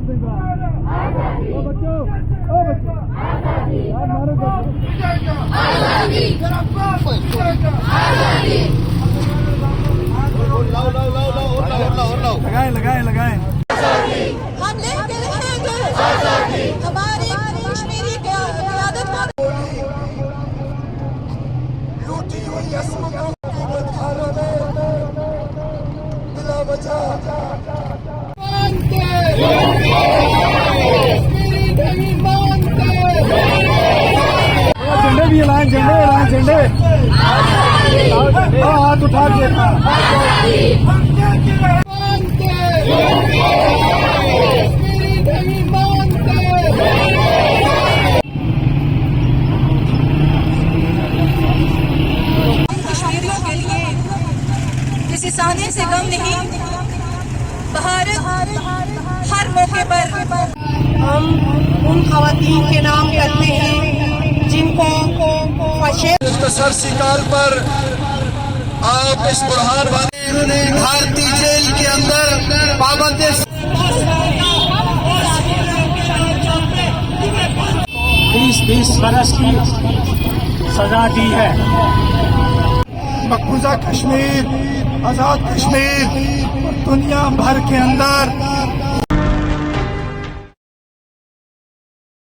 ओ बच्चों, यार मारो लगाए। हम लेके रहेंगे हमारी कश्मीरी क़यादत को। लूटी हुई असमत हुकूमत भारत मिला बचा झंडे भी लाए, झंडे हाथ उठा के कश्मीरियों के लिए किसी साने से गम नहीं। भारत हर मौके पर हम उन खवातीन के नाम करते हैं जिनको सर शिकार पर आप इस बुरहान वाले भारतीय जेल के अंदर पाबंद 20 बरस की सजा दी है। मकबूजा कश्मीर, आजाद कश्मीर दुनिया भर के अंदर